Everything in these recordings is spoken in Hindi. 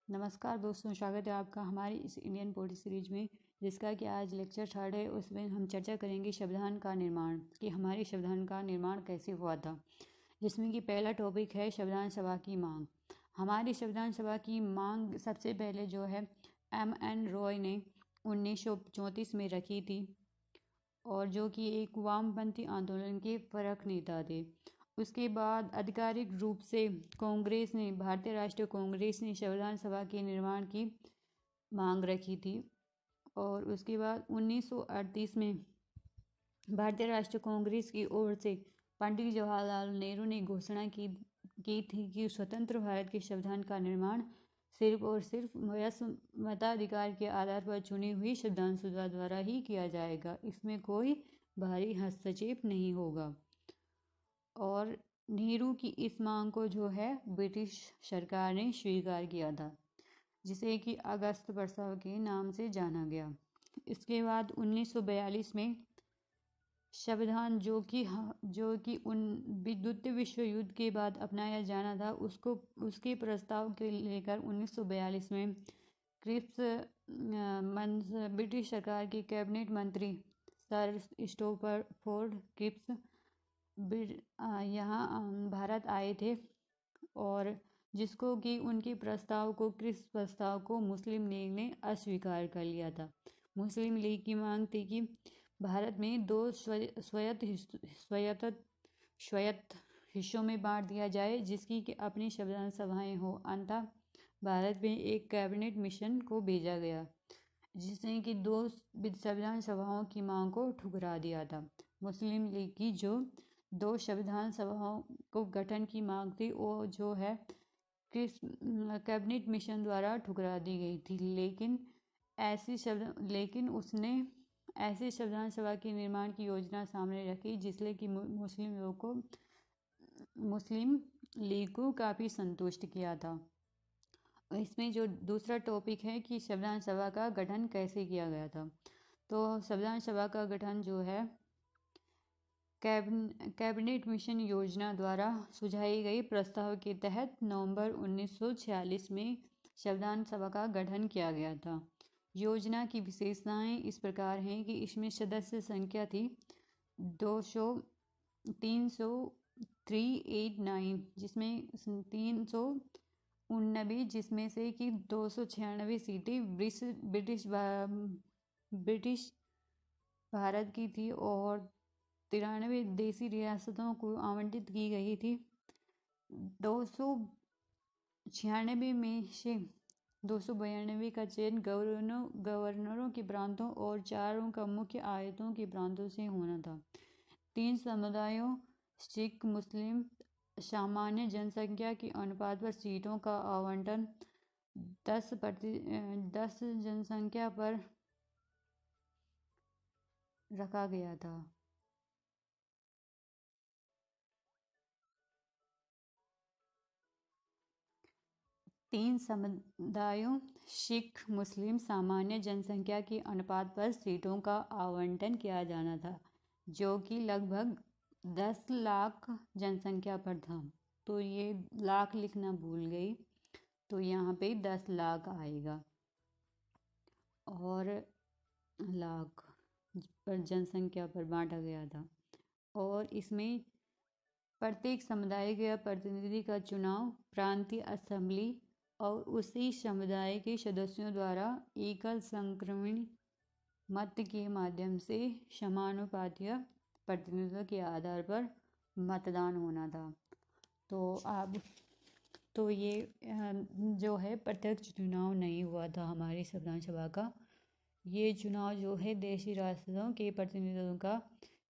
नमस्कार दोस्तों, स्वागत है आपका हमारी इस इंडियन पॉलिटी सीरीज में, जिसका कि आज लेक्चर 3 है। उसमें हम चर्चा करेंगे संविधान का निर्माण, कि हमारे संविधान का निर्माण कैसे हुआ था। जिसमें कि पहला टॉपिक है संविधान सभा की मांग। हमारी संविधान सभा की मांग सबसे पहले जो है M.N. रॉय ने 1934 में रखी थी, और जो कि एक वामपंथी आंदोलन के प्रमुख नेता थे। उसके बाद आधिकारिक रूप से भारतीय राष्ट्रीय कांग्रेस ने संविधान सभा के निर्माण की मांग रखी थी। और उसके बाद 1938 में भारतीय राष्ट्रीय कांग्रेस की ओर से पंडित जवाहरलाल नेहरू ने घोषणा की थी कि स्वतंत्र भारत के संविधान का निर्माण सिर्फ और सिर्फ मताधिकार के आधार पर चुनी हुई संविधान सभा द्वारा ही किया जाएगा। इसमें कोई बाहरी हस्तक्षेप नहीं होगा। और नेहरू की इस मांग को जो है ब्रिटिश सरकार ने स्वीकार किया था, जिसे कि अगस्त प्रस्ताव के नाम से जाना गया। इसके बाद 1942 में संविधान जो कि द्वितीय विश्व युद्ध के बाद अपनाया जाना था, उसके प्रस्ताव के लेकर 1942 में ब्रिटिश सरकार के कैबिनेट मंत्री सर स्टैमफोर्ड क्रिप्स यहाँ भारत आए थे, और जिसको कि उनके क्रिप्स प्रस्ताव को मुस्लिम लीग ने अस्वीकार कर लिया था। मुस्लिम लीग की मांग थी कि भारत में 2 स्वायत्त हिस्सों में बांट दिया जाए, जिसकी कि अपनी संविधान सभाएं हो। अंततः भारत में एक कैबिनेट मिशन को भेजा गया, जिसने कि 2 संविधान सभाओं की मांग को ठुकरा दिया था। मुस्लिम लीग की जो 2 संविधान सभाओं को गठन की मांग थी, वो जो है कैबिनेट मिशन द्वारा ठुकरा दी गई थी। लेकिन उसने ऐसी संविधान सभा के निर्माण की योजना सामने रखी, जिसने कि मुस्लिम लीग को काफ़ी संतुष्ट किया था। इसमें जो दूसरा टॉपिक है कि संविधान सभा का गठन कैसे किया गया था। तो संविधान सभा का गठन जो है कैबिनेट मिशन योजना द्वारा सुझाई गई प्रस्ताव के तहत नवंबर 1946 में संविधान सभा का गठन किया गया था। योजना की विशेषताएं इस प्रकार हैं कि इसमें सदस्य संख्या थी 389, जिसमें 389, जिसमें से कि 296 सीटें ब्रिटिश भारत की थी, और 93 देसी रियासतों को आवंटित की गई थी। 296 में से 292 का चयन गवर्नरों के प्रांतों और 4 का मुख्य आयतों के प्रांतों से होना था। 3 समुदायों सिख, मुस्लिम, सामान्य जनसंख्या के अनुपात पर सीटों का आवंटन 10 जनसंख्या पर रखा गया था। 3 समुदायों सिख, मुस्लिम, सामान्य जनसंख्या के अनुपात पर सीटों का आवंटन किया जाना था, जो कि लगभग 10 लाख जनसंख्या पर था। तो ये लाख लिखना भूल गई, तो यहाँ पे 10 लाख आएगा, और लाख पर जनसंख्या पर बांटा गया था। और इसमें प्रत्येक समुदाय के प्रतिनिधि का चुनाव प्रांतीय असेंबली और उसी समुदाय के सदस्यों द्वारा एकल संक्रमण मत के माध्यम से समानुपातीय प्रतिनिधित्व के आधार पर मतदान होना था। तो ये जो है प्रत्यक्ष चुनाव नहीं हुआ था हमारी संविधान सभा का। ये चुनाव जो है देशी रियासतों के प्रतिनिधियों का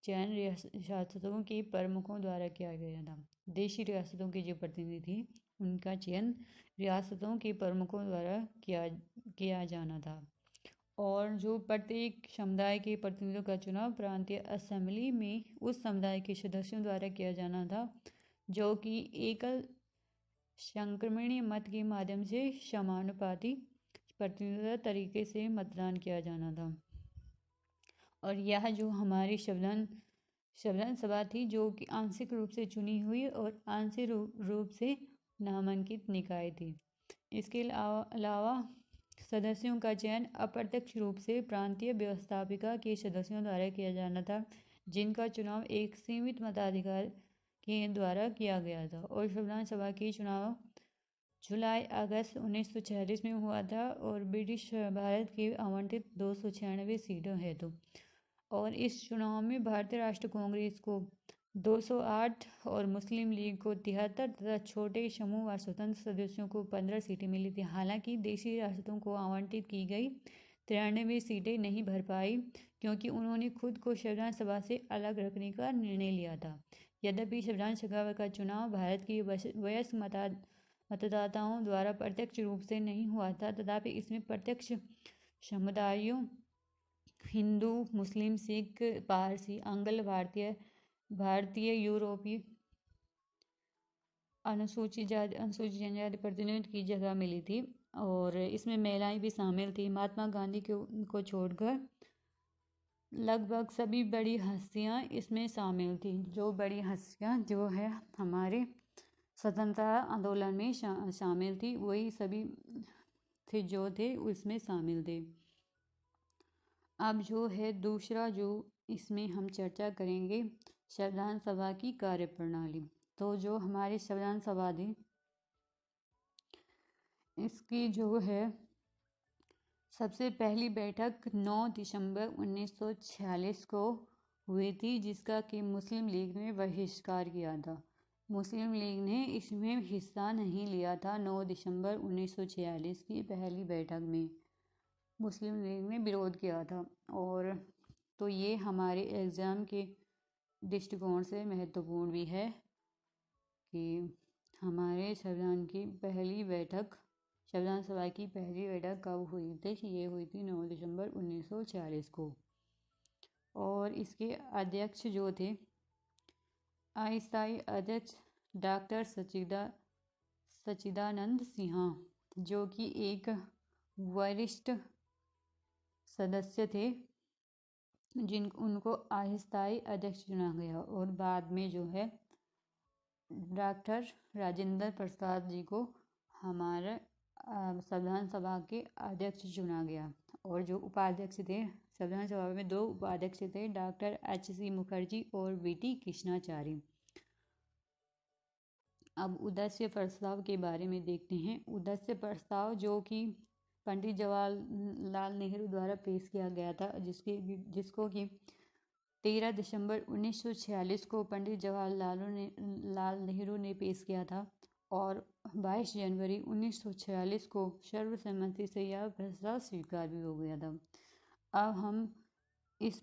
चयन रियासतों के प्रमुखों द्वारा किया गया था। देशी रियासतों के जो प्रतिनिधि थे, उनका चयन रियासतों के प्रमुखों द्वारा किया जाना था। और जो प्रत्येक समुदाय के प्रतिनिधियों का चुनाव प्रांतीय असेंबली में उस समुदाय के सदस्यों द्वारा किया जाना था, जो कि एकल संक्रमणीय मत के माध्यम से समानुपाती प्रतिनिधित्व तरीके से मतदान किया जाना था। और यह जो हमारी संविधान सभा थी, जो कि आंशिक रूप से चुनी हुई और आंशिक रूप से नामांकित निकाय थी। इसके अलावा सदस्यों का चयन अप्रत्यक्ष रूप से प्रांतीय व्यवस्थापिका के सदस्यों द्वारा किया जाना था, जिनका चुनाव एक सीमित मताधिकार के द्वारा किया गया था। और संविधान सभा के चुनाव जुलाई अगस्त 1946 में हुआ था और ब्रिटिश भारत की आवंटित 296 सीटों हेतु। और इस चुनाव में भारतीय राष्ट्रीय कांग्रेस को 208 और मुस्लिम लीग को 73 तथा छोटे समूह व स्वतंत्र सदस्यों को 15 सीटें मिली थी। हालांकि देशी रियासतों को आवंटित की गई 93 सीटें नहीं भर पाई, क्योंकि उन्होंने खुद को संविधान सभा से अलग रखने का निर्णय लिया था। यद्यपि संविधान सभा का चुनाव भारत की वयस्क मतदाताओं द्वारा प्रत्यक्ष रूप से नहीं हुआ था, तथापि इसमें प्रत्यक्ष समुदायों हिंदू, मुस्लिम, सिख, पारसी, आंग्ल भारतीय, यूरोपीय, अनुसूचित जनजाति प्रतिनिधित्व की जगह मिली थी। और इसमें महिलाएं भी शामिल थी। महात्मा गांधी को छोड़कर लगभग सभी बड़ी हस्तियां इसमें शामिल थी। जो बड़ी हस्तियां जो है हमारे स्वतंत्रता आंदोलन में शामिल थी, वही सभी थे जो थे उसमें शामिल थे। अब जो है दूसरा जो इसमें हम चर्चा करेंगे संविधान सभा की कार्यप्रणाली। तो जो हमारी संविधान सभा थी, इसकी जो है सबसे पहली बैठक 9 दिसंबर 1946 को हुई थी, जिसका कि मुस्लिम लीग ने बहिष्कार किया था। मुस्लिम लीग ने इसमें हिस्सा नहीं लिया था। 9 दिसंबर 1946 की पहली बैठक में मुस्लिम लीग ने विरोध किया था। और तो ये हमारे एग्ज़ाम के दृष्टिकोण से महत्वपूर्ण भी है कि हमारे संविधान सभा की पहली बैठक कब हुई थी। ये हुई थी 9 दिसंबर 1946 को। और इसके अध्यक्ष जो थे, अस्थायी अध्यक्ष डॉक्टर सच्चिदानंद सिन्हा, जो कि एक वरिष्ठ सदस्य थे, उनको अस्थायी अध्यक्ष चुना गया। और बाद में जो है डॉक्टर राजेंद्र प्रसाद जी को हमारे संविधान सभा के अध्यक्ष चुना गया। और जो उपाध्यक्ष थे, संविधान सभा में 2 उपाध्यक्ष थे, डॉक्टर H.C. मुखर्जी और V.T. कृष्णाचारी। अब उद्देश्य प्रस्ताव के बारे में देखते हैं। उद्देश्य प्रस्ताव जो कि पंडित जवाहरलाल नेहरू द्वारा पेश किया गया था, जिसको कि 13 दिसंबर 1946 को पंडित जवाहरलाल नेहरू ने पेश किया था। और 22 जनवरी 1946 को सर्वसम्मति से यह प्रस्ताव स्वीकार भी हो गया था। अब हम इस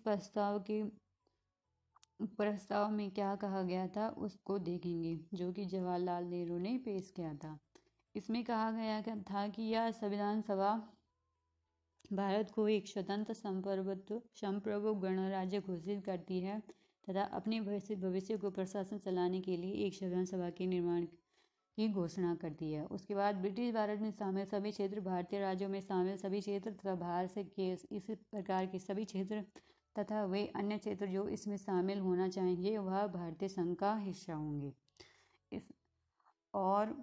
प्रस्ताव में क्या कहा गया था उसको देखेंगे, जो कि जवाहरलाल नेहरू ने पेश किया था। इसमें कहा गया था कि यह संविधान सभा भारत को एक स्वतंत्र संप्रभु गणराज्य घोषित करती है तथा अपने भविष्य को प्रशासन चलाने के लिए एक संविधान सभा के निर्माण की घोषणा करती है। उसके बाद ब्रिटिश भारत में शामिल सभी क्षेत्र, भारतीय राज्यों में शामिल सभी क्षेत्र तथा भारत के इस प्रकार के सभी क्षेत्र तथा वे अन्य क्षेत्र जो इसमें शामिल होना चाहेंगे वह भारतीय संघ का हिस्सा होंगे। और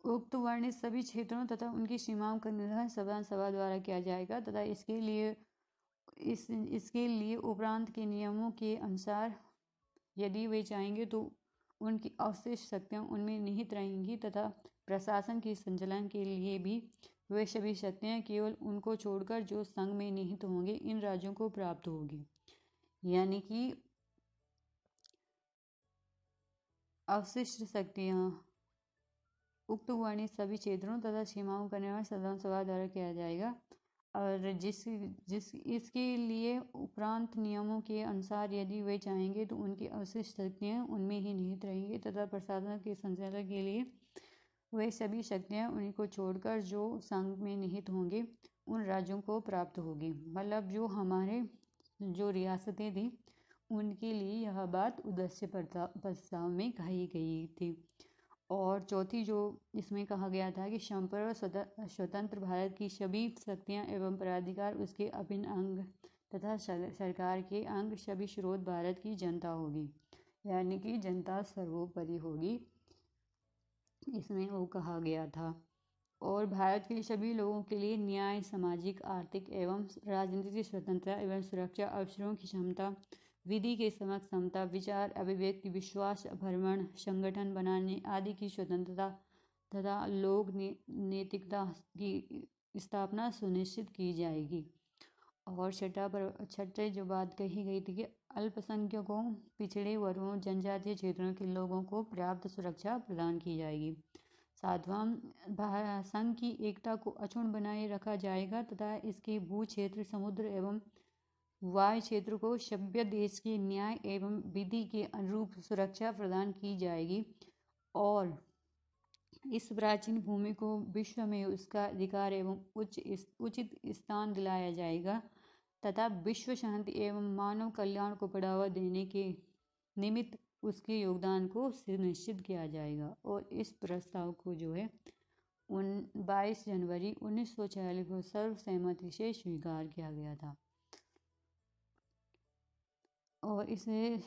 उक्त वर्णित सभी क्षेत्रों तथा उनकी सीमाओं का निर्धारण संविधान सभा द्वारा किया जाएगा तथा इसके लिए उपरांत के नियमों के अनुसार यदि वे चाहेंगे तो उनकी अवशिष्ट शक्तियाँ उनमें निहित रहेंगी तथा प्रशासन के संचालन के लिए भी वे सभी शक्तियाँ केवल उनको छोड़कर जो संघ में निहित होंगे इन राज्यों को प्राप्त होगी। यानी कि अवशिष्ट शक्तियाँ उक्त वर्णित सभी क्षेत्रों तथा सीमाओं का निर्माण संविधान सभा द्वारा किया जाएगा। और इसके लिए उपरांत नियमों के अनुसार यदि वे चाहेंगे तो उनकी अवशिष्ट शक्तियाँ उनमें ही निहित रहेंगी तथा प्रशासन के संचालन के लिए वे सभी शक्तियाँ उनको छोड़कर जो संघ में निहित होंगे उन राज्यों को प्राप्त होगी। मतलब जो हमारे जो रियासतें थी उनके लिए यह बात उद्देश्य प्रस्ताव में कही गई थी। और चौथी जो इसमें कहा गया था कि संप्रभु स्वतंत्र भारत की सभी शक्तियाँ एवं पदाधिकार उसके अभिन्न अंग तथा सरकार के अंग सभी स्रोत भारत की जनता होगी। यानी कि जनता सर्वोपरि होगी। इसमें वो कहा गया था। और भारत के सभी लोगों के लिए न्याय, सामाजिक, आर्थिक एवं राजनीतिक स्वतंत्रता एवं सुरक्षा, अवसरों की क्षमता, विधि के समक्ष समता, विचार अभिव्यक्ति, विश्वास, भ्रमण, संगठन बनाने आदि की स्वतंत्रता तथा लोक नैतिकता की स्थापना सुनिश्चित की जाएगी। और छठे जो बात कही गई थी कि अल्पसंख्यकों, पिछड़े वर्गों, जनजातीय क्षेत्रों के लोगों को पर्याप्त सुरक्षा प्रदान की जाएगी। सातवां, संघ की एकता को अक्षुण्ण बनाए रखा जाएगा तथा इसके भू क्षेत्र, समुद्र एवं वायु क्षेत्र को सभ्य देश के न्याय एवं विधि के अनुरूप सुरक्षा प्रदान की जाएगी। और इस प्राचीन भूमि को विश्व में उसका अधिकार एवं उचित स्थान दिलाया जाएगा तथा विश्व शांति एवं मानव कल्याण को बढ़ावा देने के निमित्त उसके योगदान को सुनिश्चित किया जाएगा। और इस प्रस्ताव को जो है 22 जनवरी 1946 को सर्वसम्मति से स्वीकार किया गया था। और इसने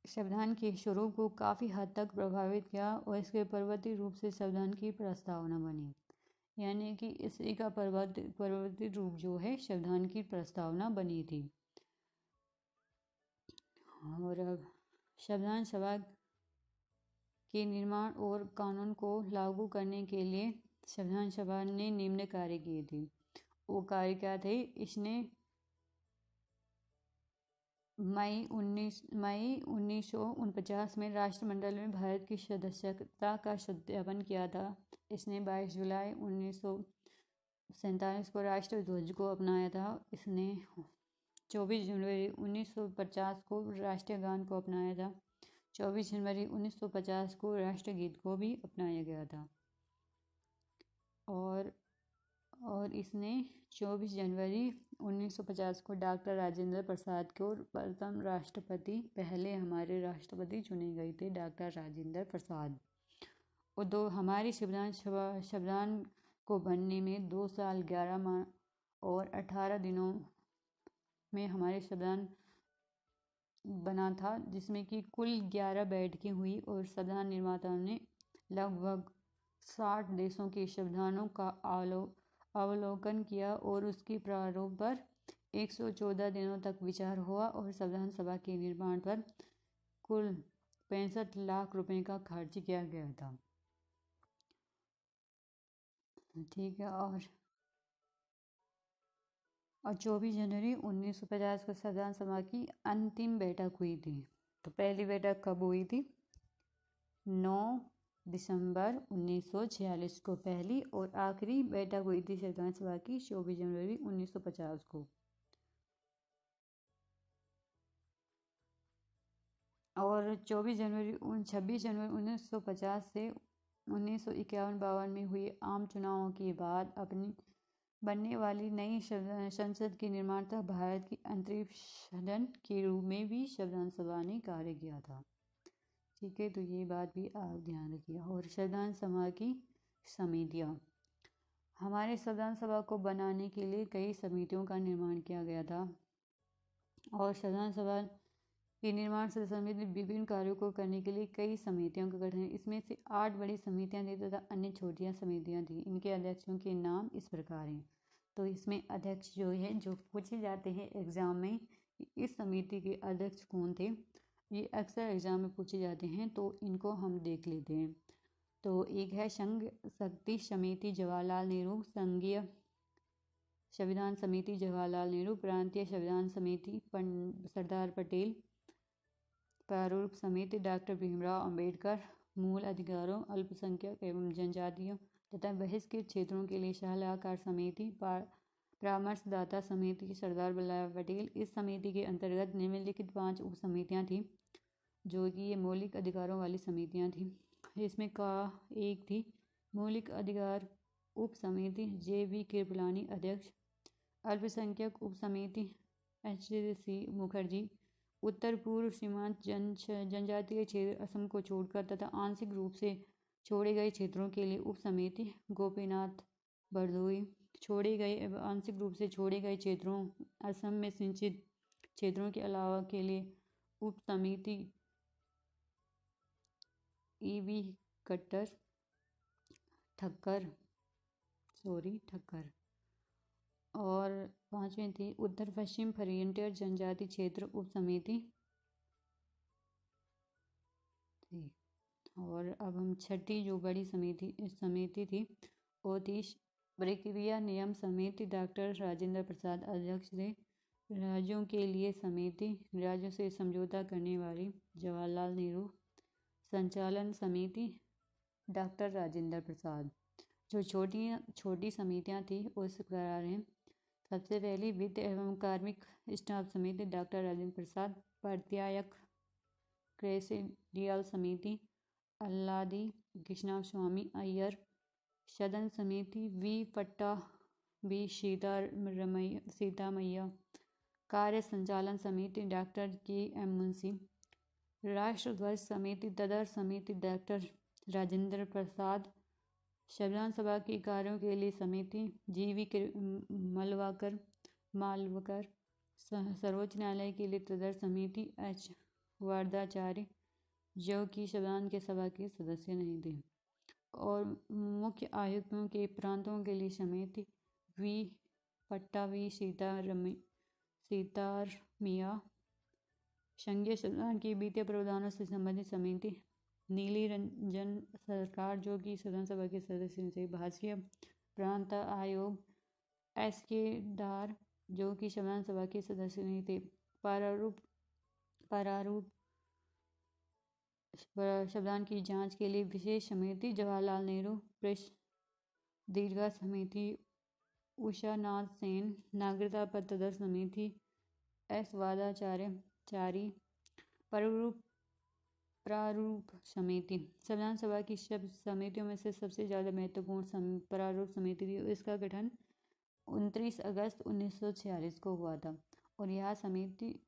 संविधान के स्वरूप को काफ़ी हद तक प्रभावित किया और इसके पर्वतीय रूप से संविधान की प्रस्तावना बनी, यानी कि इसी का पर्वतीय रूप जो है संविधान की प्रस्तावना बनी थी। और अब संविधान सभा के निर्माण और कानून को लागू करने के लिए संविधान सभा ने निम्न कार्य किए थे। वो कार्य क्या थे? इसने मई 1949 में राष्ट्रमंडल में भारत की सदस्यता का सत्यापन किया था। इसने 22 जुलाई 1947 को राष्ट्र ध्वज को अपनाया था। इसने 24 जनवरी 1950 को राष्ट्रीय गान को अपनाया था। 24 जनवरी 1950 को राष्ट्रगीत को भी अपनाया गया था। और इसने 24 जनवरी 1950 को डॉक्टर राजेंद्र प्रसाद को प्रथम राष्ट्रपति, पहले हमारे राष्ट्रपति चुने गए थे डॉक्टर राजेंद्र प्रसाद। और हमारी संविधान को बनने में 2 साल 11 माह और 18 दिनों में हमारे संविधान बना था, जिसमें कि कुल 11 बैठकें हुई और संविधान निर्माताओं ने लगभग 60 देशों के संविधानों का अवलोकन किया और उसकी प्रारूप पर 114 दिनों तक विचार हुआ और संविधान सभा के निर्माण पर कुल 65 लाख रुपए का खर्च किया गया था। ठीक है। और 24 जनवरी 1950 को संविधान सभा की अंतिम बैठक हुई थी। तो पहली बैठक कब हुई थी? 9 दिसंबर 1946 को पहली, और आखिरी बैठक हुई थी संविधान सभा की 24 जनवरी 1950 को। और 26 जनवरी 1950 से 1951-52 में हुए आम चुनावों के बाद अपनी बनने वाली नई संसद के निर्माण तक भारत की अंतरिम सदन के रूप में भी संविधान सभा ने कार्य किया था। ठीक है, तो ये बात भी आप ध्यान रखिए। और संविधान सभा की समितियाँ, हमारे संविधान सभा को बनाने के लिए कई समितियों का निर्माण किया गया था। और संविधान सभा के निर्माण से संबंधित विभिन्न कार्यों को करने के लिए कई समितियों का गठन। इसमें से 8 बड़ी समितियां थी तथा अन्य छोटियां समितियां थी। इनके अध्यक्षों के नाम इस प्रकार हैं। तो इसमें अध्यक्ष जो है, जो पूछे जाते हैं एग्जाम में, इस समिति के अध्यक्ष कौन थे, ये अक्सर एग्जाम में पूछे जाते हैं, तो इनको हम देख लेते हैं। तो एक है संघ शक्ति समिति जवाहरलाल नेहरू, संघीय संविधान समिति जवाहरलाल नेहरू, प्रांतीय संविधान समिति सरदार पटेल, प्रारूप समिति डॉक्टर भीमराव अंबेडकर, मूल अधिकारों, अल्पसंख्यक एवं जनजातियों तथा बहिष्कृत क्षेत्रों के लिए सलाहकार समिति, परामर्शदाता समिति सरदार वल्लभ भाई पटेल। इस समिति के अंतर्गत निम्नलिखित 5 उप समितियाँ थीं, जो कि ये मौलिक अधिकारों वाली समितियाँ थीं। इसमें एक थी मौलिक अधिकार उप समिति, JV कृपलानी अध्यक्ष। अल्पसंख्यक उप समिति HC मुखर्जी। उत्तर पूर्व सीमांत जनजातीय क्षेत्र असम को छोड़कर तथा आंशिक रूप से छोड़े गए क्षेत्रों के लिए उप समिति गोपीनाथ बरदोई। छोड़े गए एवं आंशिक रूप से छोड़े गए क्षेत्रों असम में सिंचित क्षेत्रों के अलावा के लिए उप समिति EV कट्टर। ठक्कर। और 5वीं थी उत्तर पश्चिम फ्रंटियर जनजाति क्षेत्र उप समिति थी। और अब हम छठी जो बड़ी समिति थी वो थी प्रक्रिया नियम समिति। डॉक्टर राजेंद्र प्रसाद अध्यक्ष थे। राज्यों के लिए समिति, राज्यों से समझौता करने वाली जवाहरलाल नेहरू। संचालन समिति डॉक्टर राजेंद्र प्रसाद। जो छोटी समितियां थी उस प्रकार हैं। सबसे पहली वित्त एवं कार्मिक स्टाफ समिति डॉक्टर राजेंद्र प्रसाद। प्रत्यायक प्रेसिडियल समिति अल्लादी कृष्णा स्वामी अय्यर। सदन समिति वी पट्टाभी सीतामैया। कार्य संचालन समिति डॉक्टर के.एम. मुंशी। राष्ट्रध्वज समिति तदर समिति डॉक्टर राजेंद्र प्रसाद। संविधान सभा के कार्यों के लिए समिति जी.वी. मालवकर। सर्वोच्च न्यायालय के लिए तदर समिति एच. वरदाचार्य, जो कि संविधान के सभा के सदस्य नहीं थे। और मुख्य आयुक्तों के प्रांतों के लिए समिति वी पट्टाभी सीतारमिया। संघीय संविधान के वित्तीय प्रावधानों से संबंधित समिति नीली रंजन सरकार, जो कि संविधान सभा के सदस्य थे। भाषीय प्रांत आयोग एस के डार, जो कि संविधान सभा के सदस्य नहीं थे। प्रारूप संविधान की जांच के लिए विशेष समिति जवाहरलाल नेहरू। प्रेस दीर्घा समिति उषा नाथ सेन। नागरिकता पर तदर समिति एस. वादाचारी। प्रारूप समिति संविधान सभा की समितियों में से सबसे ज़्यादा महत्वपूर्ण प्रारूप समिति थी। इसका गठन 29 अगस्त 1946 को हुआ था। और यह समिति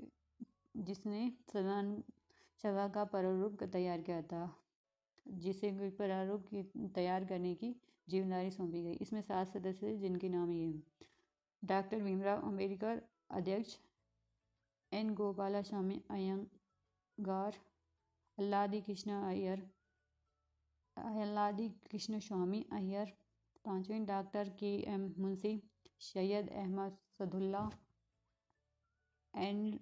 जिसने संविधान सभा का प्रारूप तैयार किया था, जिसे प्रारूप की तैयार करने की जिम्मेदारी सौंपी गई। इसमें 7 सदस्य थे, जिनके नाम ये हैं। डॉक्टर भीमराव अम्बेडकर अध्यक्ष, एन. गोपालास्वामी अयंगार, अल्लादी कृष्ण स्वामी अय्यर। 5वीं doctor K M. Munshi, Syed Ahmed Sadulla, N.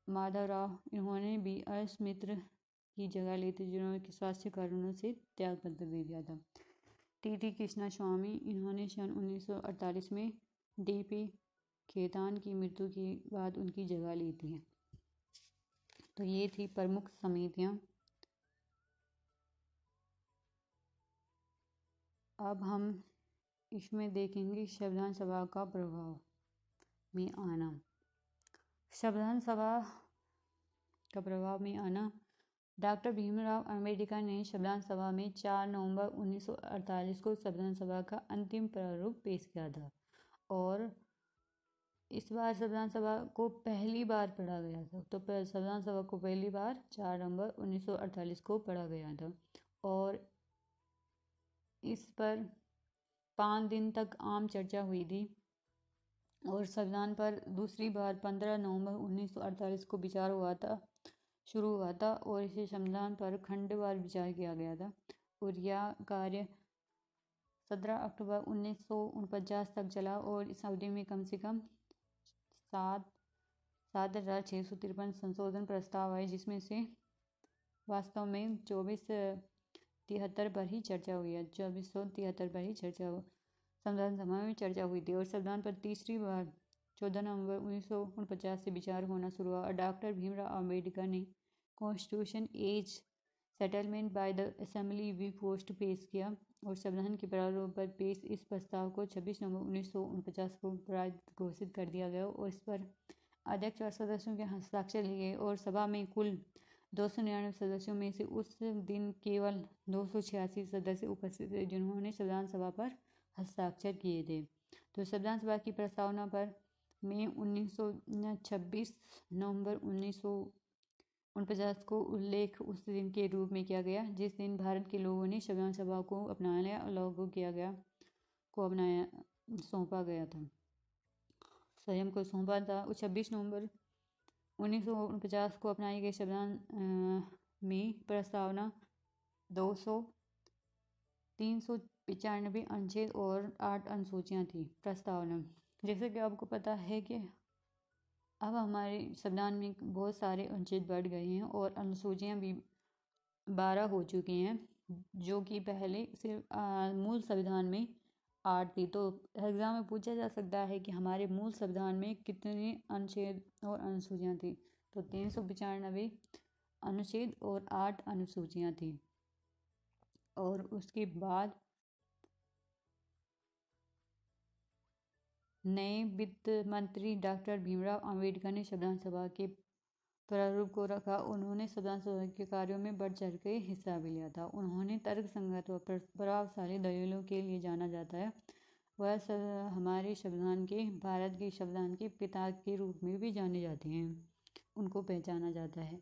Madhavrao. इन्होंने B.S. मित्र की जगह ली थी, जिन्होंने स्वास्थ्य कारणों से त्यागपत्र दे दिया था। T.T. कृष्णा स्वामी, इन्होंने सन 1948 में D.P. खेतान की मृत्यु के बाद उनकी जगह ली थी। तो ये थी प्रमुख समितियां। अब हम इसमें देखेंगे संविधान सभा का प्रभाव में आना। संविधान सभा का प्रभाव में आना। डॉक्टर भीमराव अम्बेडकर ने संविधान सभा में 4 नवंबर 1948 को संविधान सभा का अंतिम प्रारूप पेश किया था। और इस बार संविधान सभा को पहली बार पढ़ा गया था। तो संविधान सभा को पहली बार 4 नवंबर 1948 को पढ़ा गया था। और इस पर 5 दिन तक आम चर्चा हुई थी। और संविधान पर दूसरी बार 15 नवंबर 1948 को विचार शुरू हुआ था। और इसे संविधान पर खंडवार विचार किया गया था। और यह कार्य 17 अक्टूबर 1949 तक चला। और इस अवधि में कम से कम 7,653 संशोधन प्रस्ताव आए, जिसमें से वास्तव में 2473 पर ही चर्चा हुई है। 2473 पर ही संविधान सभा में चर्चा हुई थी। और संविधान पर तीसरी बार 14 नवंबर 1949 से विचार होना शुरू हुआ। और डॉक्टर भीमराव अम्बेडकर ने constitution as settlement by the assembly we post पेश किया। और संविधान के प्रारूप पर पेश इस प्रस्ताव को 26 नवंबर 1949 को पारित घोषित कर दिया गया। और इस पर अध्यक्ष और सदस्यों के हस्ताक्षर लिए गए। और सभा में कुल 299 सदस्यों में से उस दिन केवल 286 सदस्य उपस्थित थे, जिन्होंने संविधान सभा पर हस्ताक्षर किए थे। तो संविधान सभा की प्रस्तावना पर में 26 नवंबर 1949 को उल्लेख उस दिन के रूप में किया गया, जिस दिन भारत के लोगों ने संविधान सभा को अपनाया और लागू किया गया सौंपा गया था, स्वयं को सौंपा था। 26 नवंबर 1949 को अपनाई गई संविधान में प्रस्तावना 395 अनुच्छेद और 8 अनुसूचियाँ थी। प्रस्तावना। जैसे कि आपको पता है कि अब हमारे संविधान में बहुत सारे अनुच्छेद बढ़ गए हैं और अनुसूचियाँ भी 12 हो चुकी हैं, जो कि पहले सिर्फ मूल संविधान में 8 थी। तो एग्जाम में पूछा जा सकता है कि हमारे मूल संविधान में कितने अनुच्छेद और अनुसूचियाँ थी। तो 395 अनुच्छेद और 8 अनुसूचियाँ थी। और उसके बाद नए वित्त मंत्री डॉक्टर भीमराव अंबेडकर ने संविधान सभा के प्रारूप को रखा। उन्होंने संविधान सभा के कार्यों में बढ़ चढ़ के हिस्सा भी लिया था। उन्होंने तर्कसंगत और प्रभावशाली दलीलों के लिए जाना जाता है। वह हमारे संविधान के भारत के संविधान के पिता के रूप में भी जाने जाते हैं, उनको पहचाना जाता है।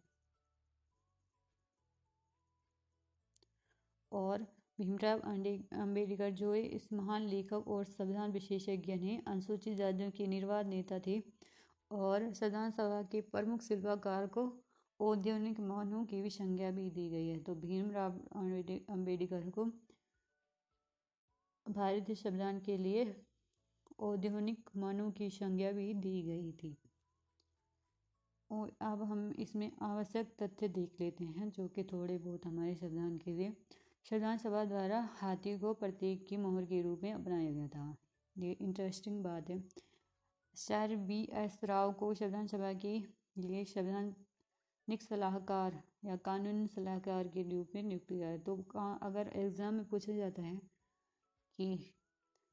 और भीमराव अंबेडकर जो इस महान लेखक और संविधान विशेषज्ञ हैं, अनुसूचित जातियों के निर्वाध नेता थे और संविधान सभा के प्रमुख शिल्पकार को औद्योगिक मानव की भी संज्ञा भी दी गई है। तो भीमराव अंबेडकर को भारतीय संविधान के लिए औद्योगिक मानव की संज्ञा भी दी गई थी। और अब हम इसमें आवश्यक तथ्य देख लेते हैं, जो कि थोड़े बहुत हमारे संविधान के लिए। संविधान सभा द्वारा हाथी को प्रतीक की मोहर के रूप में अपनाया गया था। ये इंटरेस्टिंग बात है। सर BS राव को संविधान सभा के लिए संवैधानिक सलाहकार या कानूनी सलाहकार के रूप में नियुक्त किया है। तो अगर एग्जाम में पूछा जाता है कि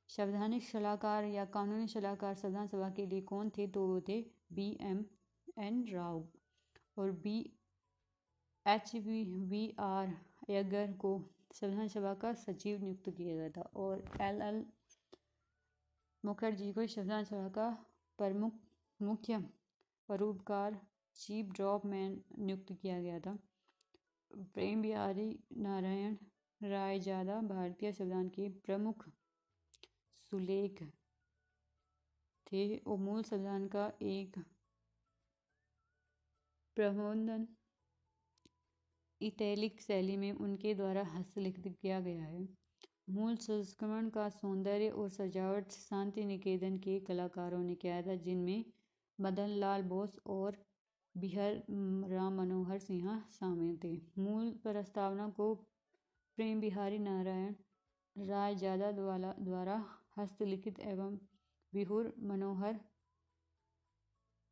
संवैधानिक सलाहकार या कानूनी सलाहकार संविधान सभा के लिए कौन थे, तो वो थे BMN राव। और HVR अय्यर को संविधान सभा का सचिव नियुक्त किया गया था। और LL मुखर्जी को संविधान सभा का मुख्य परोपकार चीफ ड्रॉप मैन नियुक्त किया गया था। प्रेम बिहारी नारायण रायजादा भारतीय संविधान के प्रमुख सुलेख थे और मूल संविधान का एक प्रबोधन इटैलिक शैली में उनके द्वारा हस्तलिखित किया गया है। मूल संस्करण का सौंदर्य और सजावट शांति निकेतन के कलाकारों ने किया था, जिनमें मदन लाल बोस और बिहार राम मनोहर सिन्हा शामिल थे। मूल प्रस्तावना को प्रेम बिहारी नारायण रायजादा द्वारा हस्तलिखित एवं बिहुर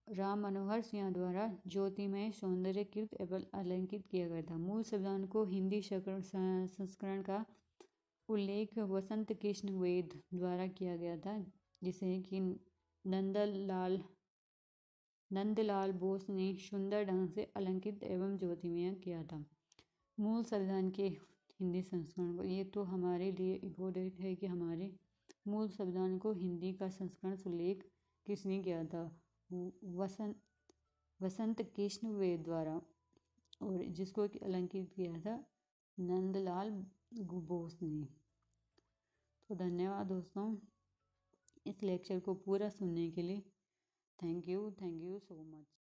राम मनोहर सिन्हा द्वारा ज्योतिमय सौंदर्यकृत एवं अलंकृत किया गया था। मूल संविधान को हिंदी संस्करण का उल्लेख वसंत कृष्ण वेद द्वारा किया गया था, जिसे कि नंदलाल बोस ने सुंदर ढंग से अलंकृत एवं ज्योतिमय किया था। मूल संविधान के हिंदी संस्करण को, ये तो हमारे लिए इम्पोर्टेंट है कि हमारे मूल संविधान को हिंदी का संस्करण सुलेख किसने किया था? वसंत कृष्ण वेद द्वारा, और जिसको अलंकृत किया था नंदलाल बोस ने। तो धन्यवाद दोस्तों इस लेक्चर को पूरा सुनने के लिए। Thank you so much.